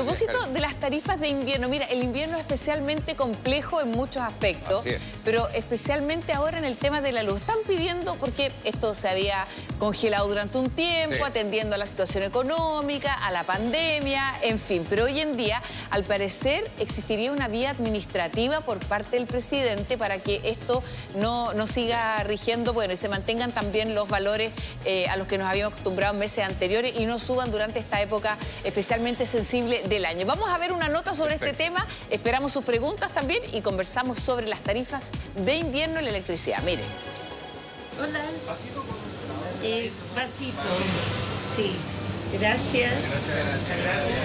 propósito de las tarifas de invierno, mira, el invierno es especialmente complejo en muchos aspectos, pero especialmente ahora en el tema de la luz. Están pidiendo, porque esto se había congelado durante un tiempo, atendiendo a la situación económica, a la pandemia, en fin. Pero hoy en día, al parecer, existiría una vía administrativa por parte del presidente para que esto no siga rigiendo, bueno, y se mantengan también los valores a los que nos habíamos acostumbrado en meses anteriores y no suban durante esta época especialmente sensible del año. Vamos a ver una nota sobre este tema, esperamos sus preguntas también y conversamos sobre las tarifas de invierno en la electricidad. Miren. Hola. Vasito. Sí. Gracias. Gracias.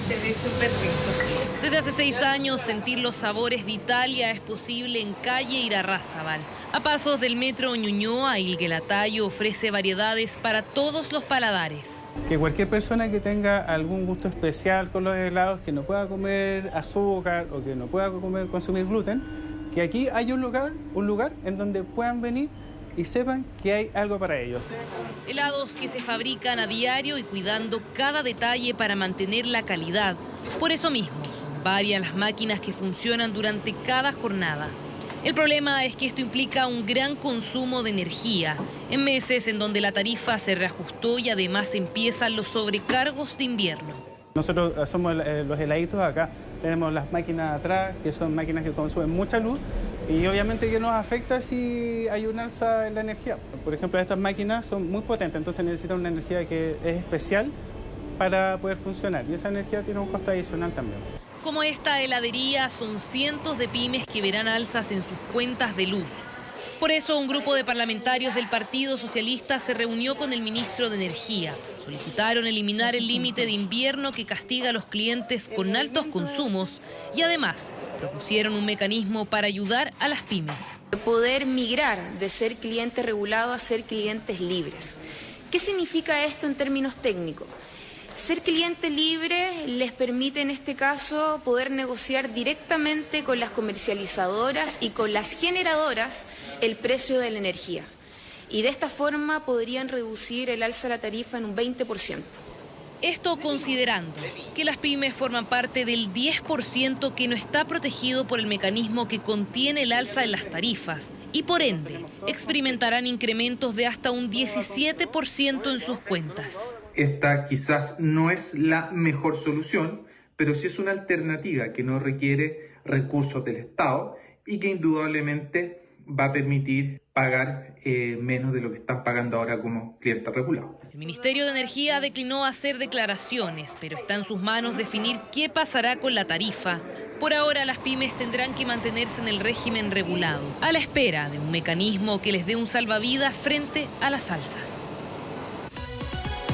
Se ve súper rico. Desde hace 6 años, sentir los sabores de Italia es posible en calle Irarrázaval. A pasos del metro Ñuñoa, Il Guelatayo ofrece variedades para todos los paladares. Que cualquier persona que tenga algún gusto especial con los helados, que no pueda comer azúcar o que no pueda consumir gluten, que aquí hay un lugar en donde puedan venir y sepan que hay algo para ellos. Helados que se fabrican a diario y cuidando cada detalle para mantener la calidad. Por eso mismo, son varias las máquinas que funcionan durante cada jornada. El problema es que esto implica un gran consumo de energía, en meses en donde la tarifa se reajustó y además empiezan los sobrecargos de invierno. Nosotros hacemos los heladitos acá, tenemos las máquinas atrás, que son máquinas que consumen mucha luz, y obviamente que nos afecta si hay un alza en la energía. Por ejemplo, estas máquinas son muy potentes, entonces necesitan una energía que es especial para poder funcionar, y esa energía tiene un costo adicional también. Como esta heladería, son cientos de pymes que verán alzas en sus cuentas de luz. Por eso, un grupo de parlamentarios del Partido Socialista se reunió con el ministro de Energía. Solicitaron eliminar el límite de invierno que castiga a los clientes con altos consumos y además propusieron un mecanismo para ayudar a las pymes. Poder migrar de ser cliente regulado a ser clientes libres. ¿Qué significa esto en términos técnicos? Ser cliente libre les permite en este caso poder negociar directamente con las comercializadoras y con las generadoras el precio de la energía. Y de esta forma podrían reducir el alza de la tarifa en un 20%. Esto considerando que las pymes forman parte del 10% que no está protegido por el mecanismo que contiene el alza de las tarifas y por ende experimentarán incrementos de hasta un 17% en sus cuentas. Esta quizás no es la mejor solución, pero sí es una alternativa que no requiere recursos del Estado y que indudablemente va a permitir pagar menos de lo que están pagando ahora como clientes regulados. El Ministerio de Energía declinó hacer declaraciones, pero está en sus manos definir qué pasará con la tarifa. Por ahora, las pymes tendrán que mantenerse en el régimen regulado, a la espera de un mecanismo que les dé un salvavidas frente a las alzas.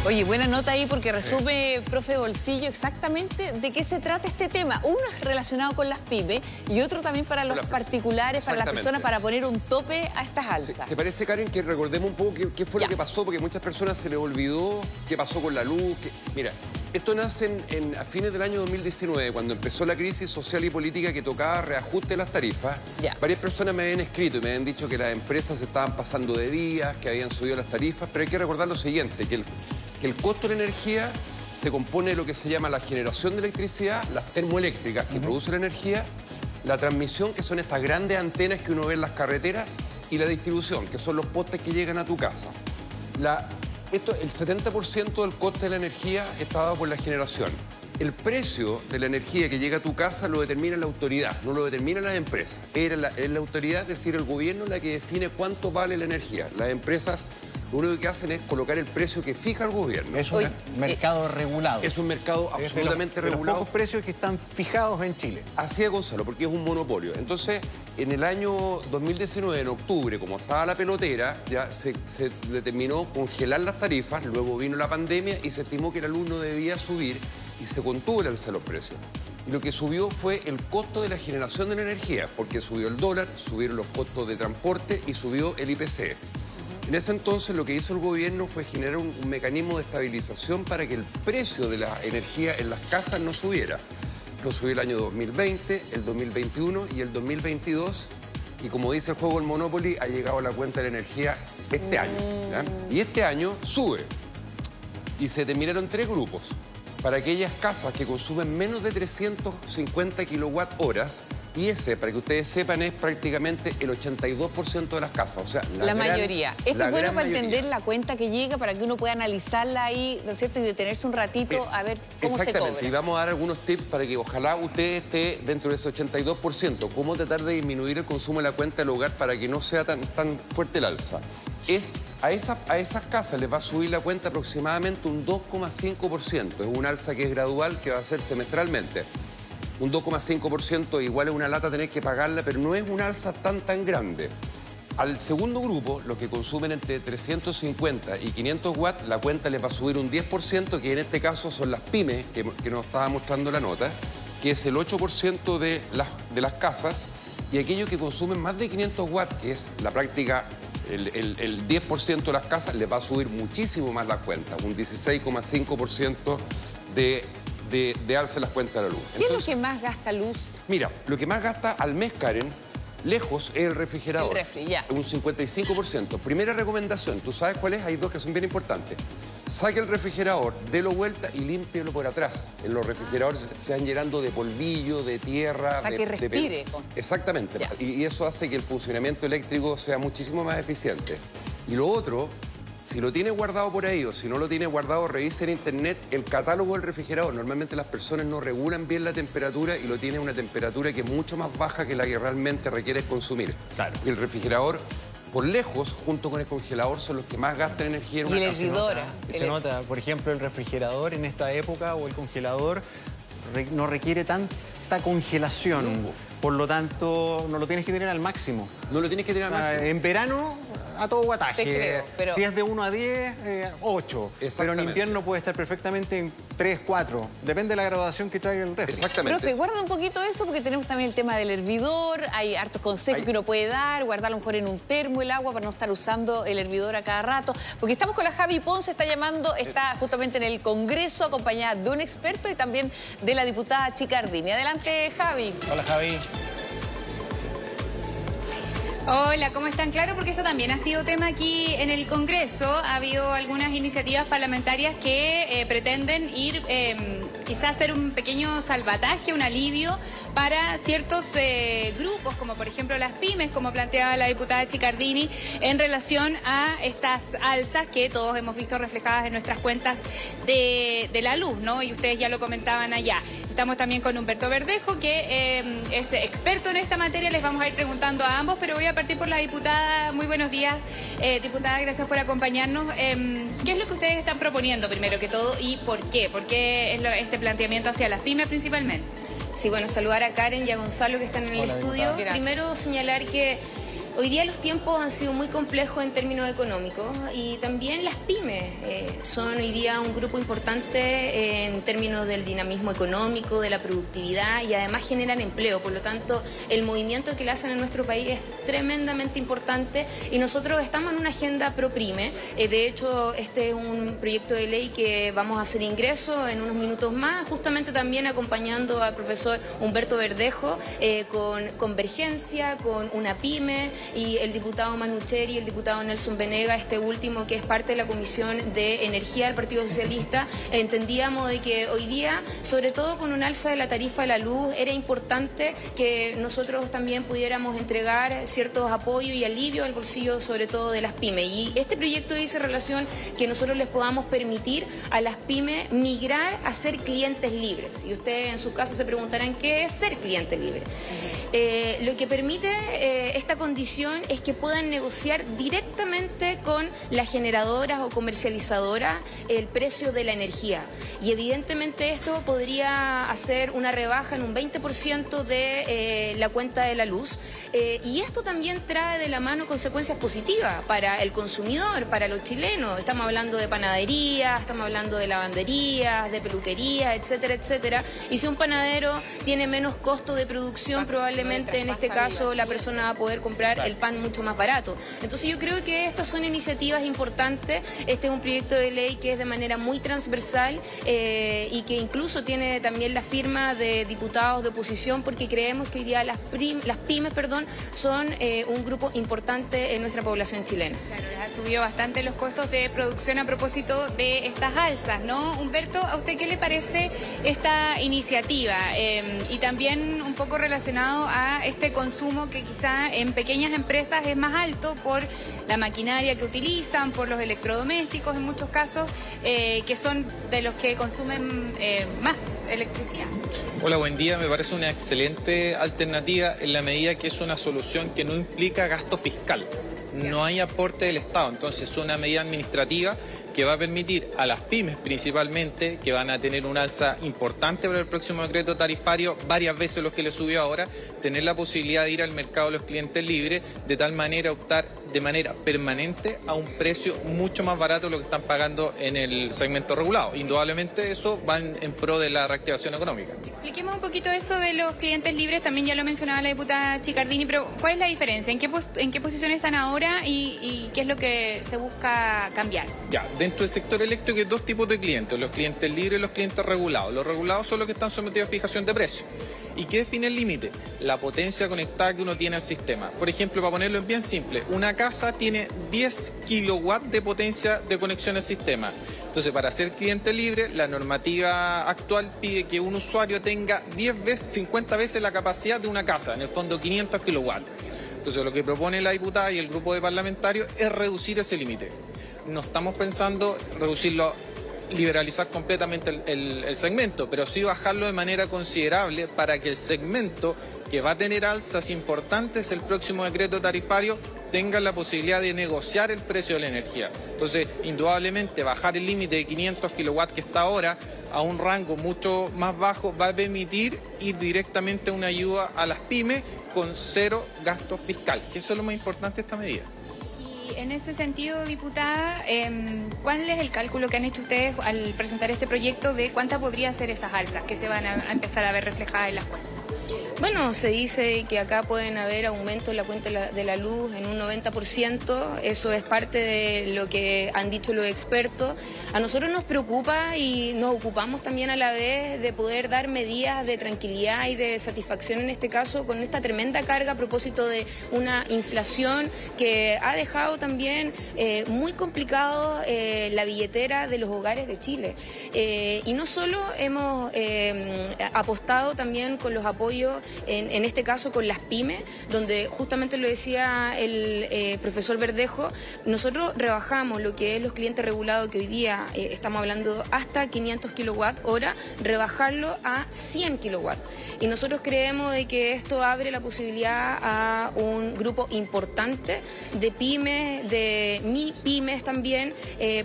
Oye, buena nota ahí porque resume, profe Bolsillo, exactamente de qué se trata este tema. Uno es relacionado con las pymes y otro también para los particulares, para las personas, para poner un tope a estas alzas. ¿Te parece, Karen, que recordemos un poco qué fue lo que pasó? Porque a muchas personas se les olvidó qué pasó con la luz. Mira, esto nace a fines del año 2019, cuando empezó la crisis social y política que tocaba reajuste de las tarifas. Varias personas me habían escrito y me habían dicho que las empresas se estaban pasando de días, que habían subido las tarifas, pero hay que recordar lo siguiente, que el costo de la energía se compone de lo que se llama la generación de electricidad, las termoeléctricas que producen la energía, la transmisión, que son estas grandes antenas que uno ve en las carreteras, y la distribución, que son los postes que llegan a tu casa. El 70% del coste de la energía está dado por la generación. El precio de la energía que llega a tu casa lo determina la autoridad, no lo determinan las empresas. Es la autoridad, es decir, el gobierno, la que define cuánto vale la energía. Las empresas lo único que hacen es colocar el precio que fija el gobierno. Es un mercado regulado. Es un mercado absolutamente regulado. Los pocos precios que están fijados en Chile. Así es, Gonzalo, porque es un monopolio. Entonces, en el año 2019, en octubre, como estaba la pelotera, ya se determinó congelar las tarifas, luego vino la pandemia y se estimó que la luz no debía subir y se contuvo el alza de los precios. Y lo que subió fue el costo de la generación de la energía, porque subió el dólar, subieron los costos de transporte y subió el IPC. En ese entonces lo que hizo el gobierno fue generar un mecanismo de estabilización para que el precio de la energía en las casas no subiera. Lo subió el año 2020, el 2021 y el 2022. Y como dice el juego del Monopoly, ha llegado a la cuenta de la energía este año. ¿Ya? Y este año sube. Y se terminaron 3 grupos. para aquellas casas que consumen menos de 350 kilowatt-horas, y ese, para que ustedes sepan, es prácticamente el 82% de las casas, o sea, la mayoría. Esto es bueno para entender la cuenta que llega, para que uno pueda analizarla ahí, ¿no es cierto? Y detenerse un ratito a ver cómo se cobra. Exactamente, y vamos a dar algunos tips para que ojalá usted esté dentro de ese 82%. Cómo tratar de disminuir el consumo de la cuenta del hogar para que no sea tan fuerte el alza. A esas casas les va a subir la cuenta aproximadamente un 2,5%. Es un alza que es gradual, que va a ser semestralmente. Un 2,5% igual es una lata tener que pagarla, pero no es un alza tan grande. Al segundo grupo, los que consumen entre 350 y 500 watts, la cuenta les va a subir un 10%, que en este caso son las pymes, que nos estaba mostrando la nota, que es el 8% de las casas, y aquellos que consumen más de 500 watts, que es la práctica, el 10% de las casas, les va a subir muchísimo más las cuentas, un 16,5% de alza en las cuentas de la luz. ¿Qué es lo que más gasta luz? Mira, lo que más gasta al mes, Karen, lejos, es el refrigerador. El refri, ya. Un 55%. Primera recomendación, ¿tú sabes cuál es? Hay dos que son bien importantes. Saque el refrigerador, délo vuelta y límpielo por atrás. En los refrigeradores se van llenando de polvillo, de tierra. Para que respire. Exactamente. Y eso hace que el funcionamiento eléctrico sea muchísimo más eficiente. Y lo otro, si lo tiene guardado por ahí o si no lo tiene guardado, revise en internet el catálogo del refrigerador. Normalmente las personas no regulan bien la temperatura y lo tienen a una temperatura que es mucho más baja que la que realmente requiere consumir. Claro. Y el refrigerador, por lejos, junto con el congelador, son los que más gastan energía en una casa. Y el hervidor. Se nota, por ejemplo, el refrigerador en esta época o el congelador no requiere tanta congelación. Por lo tanto, no lo tienes que tener al máximo. No lo tienes que tener al máximo. En verano, a todo guataje. Te creo, pero... Si es de 1 a 10, 8. Pero en invierno puede estar perfectamente en 3, 4. Depende de la graduación que traiga el refri. Exactamente. Profe, guarda un poquito eso porque tenemos también el tema del hervidor. Hay hartos consejos que uno puede dar. Guardarlo mejor en un termo el agua para no estar usando el hervidor a cada rato. Porque estamos con la Javi Ponce, está llamando, está justamente en el Congreso acompañada de un experto y también de la diputada Chicardini. Adelante, Javi. Hola, Javi. Hola, ¿cómo están? Claro, porque eso también ha sido tema aquí en el Congreso. Ha habido algunas iniciativas parlamentarias que pretenden ir, quizás hacer un pequeño salvataje, un alivio para ciertos grupos, como por ejemplo las pymes, como planteaba la diputada Chicardini, en relación a estas alzas que todos hemos visto reflejadas en nuestras cuentas de la luz, ¿no? Y ustedes ya lo comentaban allá. Estamos también con Humberto Verdejo, que es experto en esta materia. Les vamos a ir preguntando a ambos, pero voy a partir por la diputada. Muy buenos días, diputada, gracias por acompañarnos. ¿Qué es lo que ustedes están proponiendo, primero que todo, y por qué? ¿Por qué es este planteamiento hacia las pymes principalmente? Sí, bueno, saludar a Karen y a Gonzalo que están en el estudio. Primero señalar que hoy día los tiempos han sido muy complejos en términos económicos y también las pymes son hoy día un grupo importante en términos del dinamismo económico, de la productividad y además generan empleo. Por lo tanto, el movimiento que le hacen en nuestro país es tremendamente importante y nosotros estamos en una agenda pro-pyme. De hecho, este es un proyecto de ley que vamos a hacer ingreso en unos minutos más, justamente también acompañando al profesor Humberto Verdejo con Convergencia, con una pyme, y el diputado Manucheri y el diputado Nelson Venega, este último que es parte de la Comisión de Energía del Partido Socialista. Entendíamos de que hoy día, sobre todo con un alza de la tarifa de la luz, era importante que nosotros también pudiéramos entregar ciertos apoyos y alivio al bolsillo, sobre todo de las pymes. Y este proyecto dice relación que nosotros les podamos permitir a las pymes migrar a ser clientes libres. Y ustedes en sus casas se preguntarán qué es ser cliente libre. Lo que permite esta condición es que puedan negociar directamente con las generadoras o comercializadoras el precio de la energía. Y evidentemente esto podría hacer una rebaja en un 20% de la cuenta de la luz. Y esto también trae de la mano consecuencias positivas para el consumidor, para los chilenos. Estamos hablando de panaderías, estamos hablando de lavanderías, de peluquerías, etcétera, etcétera. Y si un panadero tiene menos costo de producción, probablemente en este caso la persona va a poder comprar el pan mucho más barato. Entonces yo creo que estas son iniciativas importantes. Este es un proyecto de ley que es de manera muy transversal y que incluso tiene también la firma de diputados de oposición, porque creemos que hoy día las pymes son un grupo importante en nuestra población chilena. Claro, les ha subido bastante los costos de producción a propósito de estas alzas, ¿no? Humberto, ¿a usted qué le parece esta iniciativa? Y también un poco relacionado a este consumo que quizá en pequeñas empresas es más alto por la maquinaria que utilizan, por los electrodomésticos en muchos casos, que son de los que consumen más electricidad. Hola, buen día. Me parece una excelente alternativa en la medida que es una solución que no implica gasto fiscal. No hay aporte del Estado, entonces es una medida administrativa que va a permitir a las pymes principalmente, que van a tener un alza importante para el próximo decreto tarifario, varias veces lo que le subió ahora, tener la posibilidad de ir al mercado de los clientes libres, de tal manera optar de manera permanente a un precio mucho más barato de lo que están pagando en el segmento regulado. Indudablemente eso va en pro de la reactivación económica. Expliquemos un poquito eso de los clientes libres, también ya lo mencionaba la diputada Chicardini, pero ¿cuál es la diferencia? ¿En qué posición están ahora y qué es lo que se busca cambiar? Ya, dentro del sector eléctrico hay dos tipos de clientes, los clientes libres y los clientes regulados. Los regulados son los que están sometidos a fijación de precios. ¿Y qué define el límite? La potencia conectada que uno tiene al sistema. Por ejemplo, para ponerlo en bien simple, una casa tiene 10 kilowatts de potencia de conexión al sistema. Entonces, para ser cliente libre, la normativa actual pide que un usuario tenga 50 veces la capacidad de una casa, en el fondo 500 kilowatts. Entonces, lo que propone la diputada y el grupo de parlamentarios es reducir ese límite. No estamos pensando reducirlo, liberalizar completamente el segmento, pero sí bajarlo de manera considerable para que el segmento que va a tener alzas importantes el próximo decreto tarifario tenga la posibilidad de negociar el precio de la energía. Entonces, indudablemente, bajar el límite de 500 kilowatts que está ahora a un rango mucho más bajo va a permitir ir directamente a una ayuda a las pymes con cero gasto fiscal, que eso es lo más importante de esta medida. En ese sentido, diputada, ¿cuál es el cálculo que han hecho ustedes al presentar este proyecto de cuántas podrían ser esas alzas que se van a empezar a ver reflejadas en las cuentas? Bueno, se dice que acá pueden haber aumentos en la cuenta de la luz en un 90%, eso es parte de lo que han dicho los expertos. A nosotros nos preocupa y nos ocupamos también a la vez de poder dar medidas de tranquilidad y de satisfacción en este caso con esta tremenda carga a propósito de una inflación que ha dejado también muy complicado la billetera de los hogares de Chile. Y no solo hemos apostado también con los apoyos en este caso con las pymes, donde justamente lo decía el profesor Verdejo, nosotros rebajamos lo que es los clientes regulados, que hoy día estamos hablando hasta 500 kilowatts hora, rebajarlo a 100 kilowatts. Y nosotros creemos de que esto abre la posibilidad a un grupo importante de pymes, de pymes también,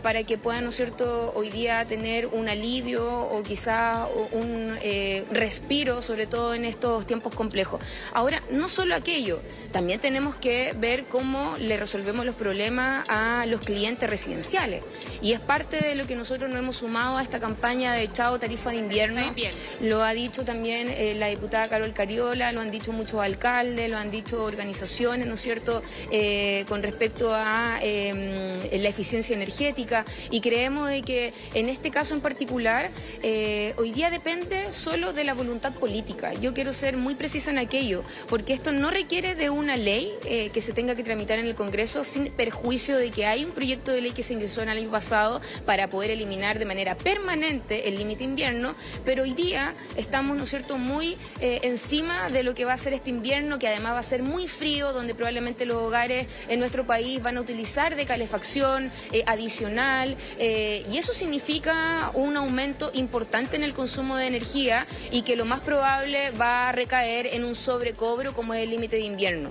para que puedan, ¿no es cierto?, hoy día tener un alivio o quizá un respiro, sobre todo en estos tiempos complejos. Ahora, no solo aquello, también tenemos que ver cómo le resolvemos los problemas a los clientes residenciales. Y es parte de lo que nosotros nos hemos sumado a esta campaña de Chao Tarifa de Invierno. Lo ha dicho también la diputada Carol Cariola, lo han dicho muchos alcaldes, lo han dicho organizaciones, ¿no es cierto?, con respecto a la eficiencia energética. Y creemos de que en este caso en particular, hoy día depende solo de la voluntad política. Yo quiero ser muy precisa en aquello, porque esto no requiere de una ley que se tenga que tramitar en el Congreso, sin perjuicio de que hay un proyecto de ley que se ingresó en el año pasado para poder eliminar de manera permanente el límite invierno, pero hoy día estamos, ¿no es cierto?, muy encima de lo que va a ser este invierno, que además va a ser muy frío, donde probablemente los hogares en nuestro país van a utilizar de calefacción adicional, y eso significa un aumento importante en el consumo de energía y que lo más probable va a recaer en un sobrecobro como es el límite de invierno.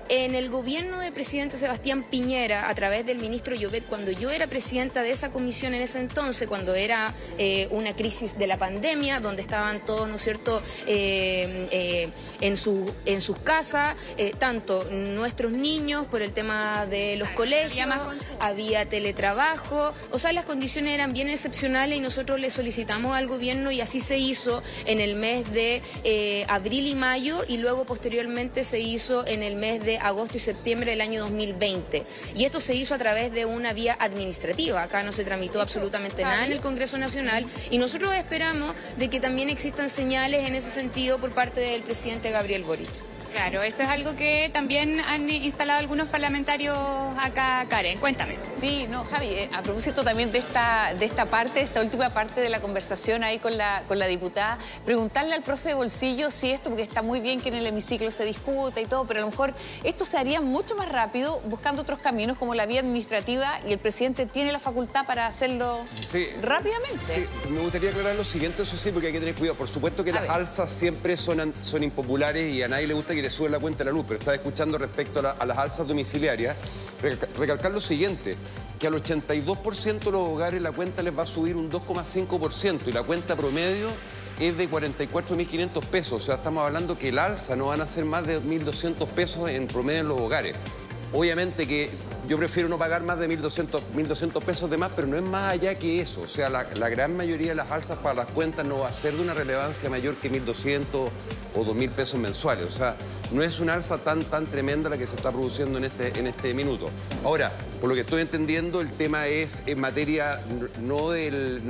En el gobierno del presidente Sebastián Piñera, a través del ministro Llobet, cuando yo era presidenta de esa comisión en ese entonces, cuando era una crisis de la pandemia, donde estaban todos, ¿no es cierto?, en sus casas, tanto nuestros niños por el tema de los colegios, había teletrabajo, o sea, las condiciones eran bien excepcionales y nosotros le solicitamos al gobierno, y así se hizo en el mes de abril abril y mayo, y luego posteriormente se hizo en el mes de agosto y septiembre del año 2020. Y esto se hizo a través de una vía administrativa. Acá no se tramitó absolutamente nada en el Congreso Nacional, y nosotros esperamos de que también existan señales en ese sentido por parte del presidente Gabriel Boric. Claro, eso es algo que también han instalado algunos parlamentarios acá, Karen. Cuéntame. Sí, no, Javi, a propósito también de esta parte, de esta última parte de la conversación ahí con la diputada, preguntarle al profe Bolsillo si esto, porque está muy bien que en el hemiciclo se discuta y todo, pero a lo mejor esto se haría mucho más rápido buscando otros caminos como la vía administrativa, y el presidente tiene la facultad para hacerlo rápidamente. Sí, me gustaría aclarar lo siguiente, eso sí, porque hay que tener cuidado. Por supuesto que las alzas siempre son impopulares y a nadie le gusta que le sube la cuenta de la luz, pero estaba escuchando respecto a las alzas domiciliarias, recalcar lo siguiente, que al 82% de los hogares la cuenta les va a subir un 2,5% y la cuenta promedio es de 44.500 pesos. O sea, estamos hablando que el alza no van a ser más de 1.200 pesos en promedio en los hogares. Obviamente que yo prefiero no pagar más de 1.200 pesos de más, pero no es más allá que eso. O sea, la gran mayoría de las alzas para las cuentas no va a ser de una relevancia mayor que 1.200 o 2.000 pesos mensuales. O sea, no es una alza tan tremenda la que se está produciendo en este minuto. Ahora, por lo que estoy entendiendo, el tema es en materia no del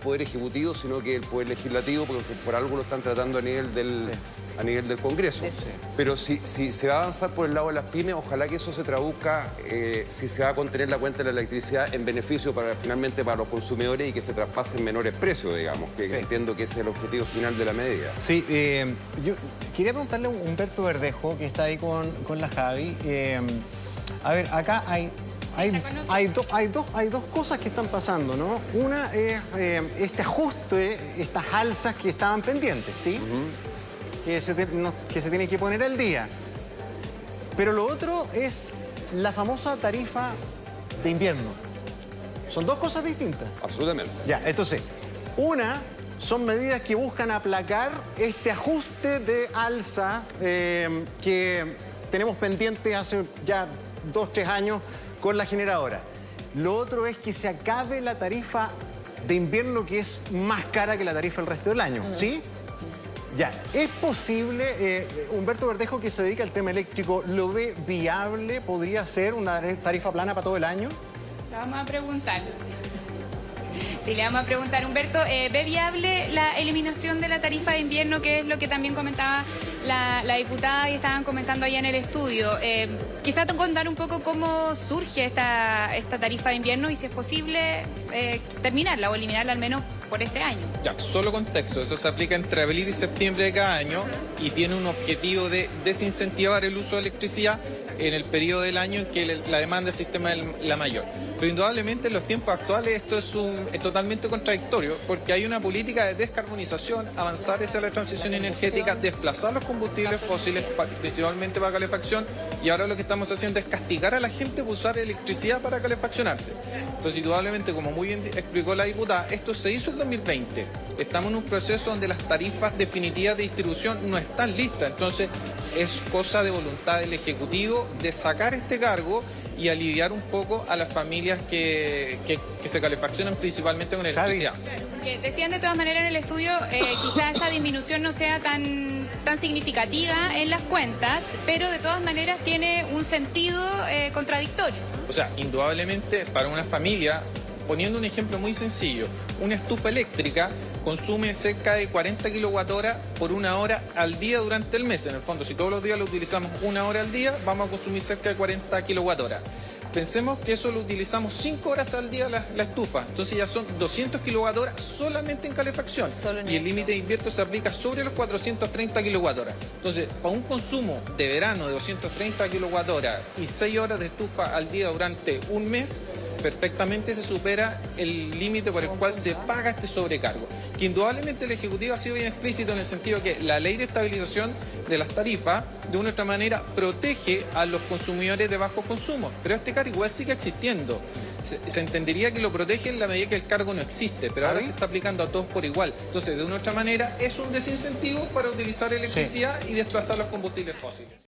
Poder Ejecutivo, sino que el Poder Legislativo, porque por algo lo están tratando a nivel del Congreso. Pero si se va a avanzar por el lado de las pymes, ojalá que eso se traduzca, si se va a contener la cuenta de la electricidad en beneficio finalmente para los consumidores y que se traspasen menores precios, digamos, que entiendo que ese es el objetivo final de la medida. Sí, yo quería preguntarle a Humberto Verdejo, que está ahí con la Javi. A ver, acá hay dos cosas que están pasando, ¿no? Una es este ajuste, estas alzas que estaban pendientes, ¿sí? Que se tiene que poner al día. Pero lo otro es la famosa tarifa de invierno. Son dos cosas distintas. Absolutamente. Ya, entonces, una son medidas que buscan aplacar este ajuste de alza que tenemos pendiente hace ya 2 o 3 años con la generadora. Lo otro es que se acabe la tarifa de invierno, que es más cara que la tarifa el resto del año, ¿sí? Ya, ¿es posible, Humberto Verdejo, que se dedica al tema eléctrico, lo ve viable? ¿Podría ser una tarifa plana para todo el año? Le vamos a preguntar. Sí, le vamos a preguntar, Humberto, ¿ve viable la eliminación de la tarifa de invierno, que es lo que también comentaba la diputada y estaban comentando allá en el estudio? Quizá contar un poco cómo surge esta tarifa de invierno y si es posible terminarla o eliminarla al menos por este año. Ya, solo contexto, eso se aplica entre abril y septiembre de cada año y tiene un objetivo de desincentivar el uso de electricidad en el periodo del año en que la demanda del sistema es la mayor. Pero indudablemente en los tiempos actuales esto es totalmente contradictorio, porque hay una política de descarbonización, avanzar hacia la transición energética, desplazar los combustibles fósiles, principalmente para calefacción, y ahora lo que estamos haciendo es castigar a la gente por usar electricidad para calefaccionarse. Entonces, indudablemente, como muy bien explicó la diputada, esto se hizo en 2020. Estamos en un proceso donde las tarifas definitivas de distribución no están listas, entonces es cosa de voluntad del Ejecutivo de sacar este cargo y aliviar un poco a las familias que se calefaccionan principalmente con electricidad. Decían de todas maneras en el estudio, quizás esa disminución no sea tan significativa en las cuentas, pero de todas maneras tiene un sentido contradictorio. O sea, indudablemente para una familia, poniendo un ejemplo muy sencillo, una estufa eléctrica consume cerca de 40 kWh por 1 hora al día durante el mes. En el fondo, si todos los días lo utilizamos 1 hora al día, vamos a consumir cerca de 40 kWh. Pensemos que eso lo utilizamos 5 horas al día la estufa, entonces ya son 200 kWh solamente en calefacción. Y el límite de invierno se aplica sobre los 430 kWh. Entonces, para un consumo de verano de 230 kWh y 6 horas de estufa al día durante un mes, perfectamente se supera el límite por el cual se paga este sobrecargo. Que indudablemente el Ejecutivo ha sido bien explícito en el sentido que la ley de estabilización de las tarifas, de una u otra manera, protege a los consumidores de bajo consumo, pero este cargo igual sigue existiendo. Se entendería que lo protege en la medida que el cargo no existe, pero ahora se está aplicando a todos por igual. Entonces, de una u otra manera, es un desincentivo para utilizar electricidad y desplazar los combustibles fósiles.